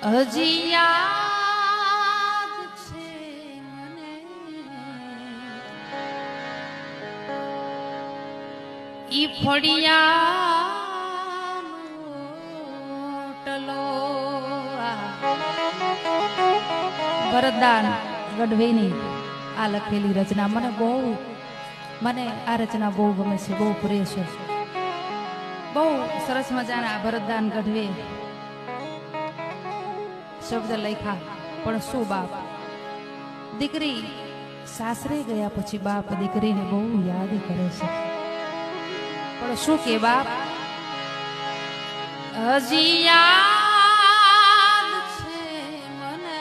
હજી યાદ છે મને ઈ ફળિયાનો વરદાન ગઢવીની આ લખેલી રચના મને આ રચના બહુ ગમે છે, બહુ પ્રિય છે. બહુ સરસ મજાના ભરતદાન ગઢવી શબ્દ લખ્યા. પણ શું બાપ, દીકરી સાસરે ગયા પછી બાપ દીકરીને બહુ યાદ કરે છે. પણ શું કે બાપ, હજી યાદ છે મને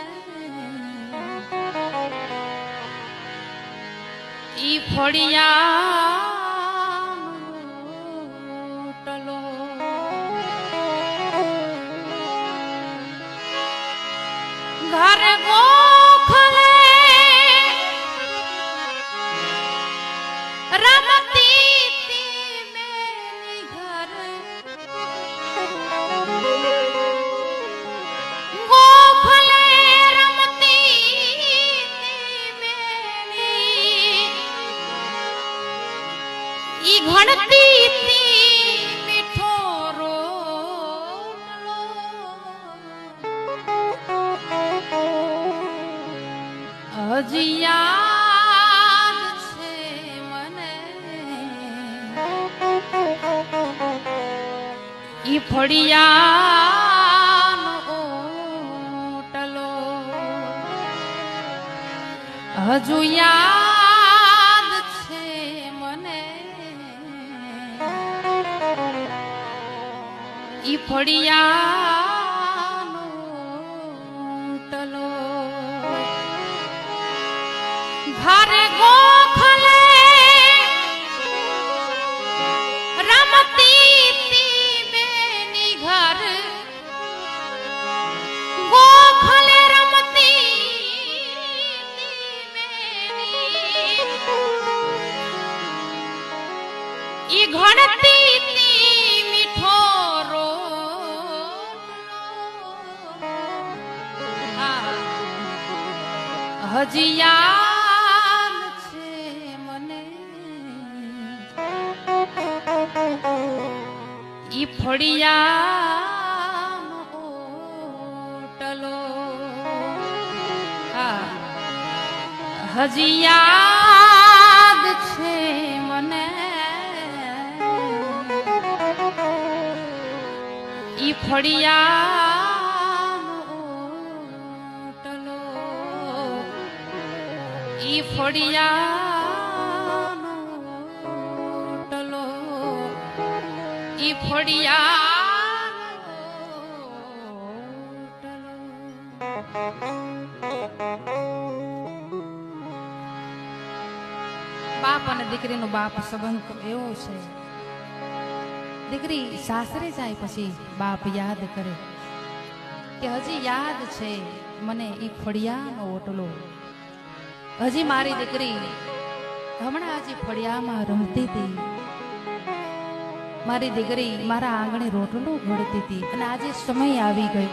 ઈ ફળિયાનો ટલો. ઘર ગોખલે રમતી તી મેરી ઘર, ગોખલે રમતી તી મેરી ઈ ઘણતી તી મીઠો રોટલો. હજી યાદ છે મને ઈ ફળિયાનો ઓટલો. હજુ યાદ છે મને ઈ ફળિયાનો ઓટલો. ઘરે ગોખલે રમતી તી મેની ઘર, ગોખલે રમતી તી મેની ઈ ઘણતી તી મીઠો રોટલો. હજી યાદ ઈ ફળિયાનો ઓટલો. હજી યાદ છે મને ઈ ફળિયાનો ઓટલો. ઈ ફળિયાનો ઓટલો, ઈ ફળિયાનો ઓટલો. બાપ અને દીકરીનો બાપ સંબંધ એવો છે. દીકરી સાસરે જાય પછી બાપ યાદ કરે કે હજી યાદ છે મને ઈ ફળિયાનો ઓટલો. હજી મારી દીકરી હમણાં હજી ફળિયામાં રમતી હતી, મારી દીકરી મારા આંગણે રોટલો ઘડતી હતી અને આજે સમય આવી ગયો.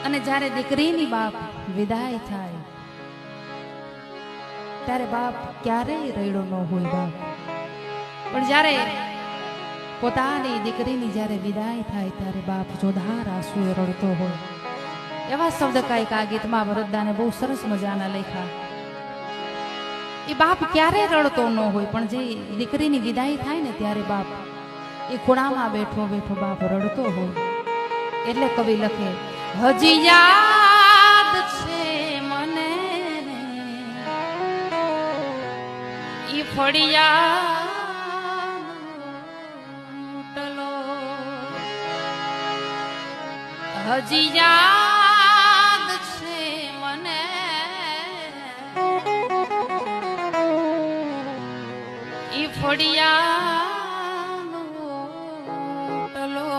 અને જ્યારે દીકરીની બાપ વિદાય થાય ત્યારે બાપ ક્યારેય રડ્યો ન હોય બાપ. પણ જ્યારે પોતાની દીકરીની જ્યારે વિદાય થાય ત્યારે બાપ જોધાર આંસુએ રડતો હોય. એવા શબ્દ કાંઈક આ ગીતમાં ભરતદાને બહુ સરસ મજાના લખ્યા. એ બાપ ક્યારે રડતો ન હોય, પણ જે દીકરીની વિદાય થાય ને ત્યારે બાપ એ ખૂણામાં બેઠો બેઠો બાપ રડતો હોય. એટલે કવિ લખે, હજી યાદ છે મને ઈ ફળિયાનો ટલો. હજી યાદ છે મને ઈ ફળિયાનો ઓટલો.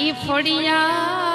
ઈ ફળિયા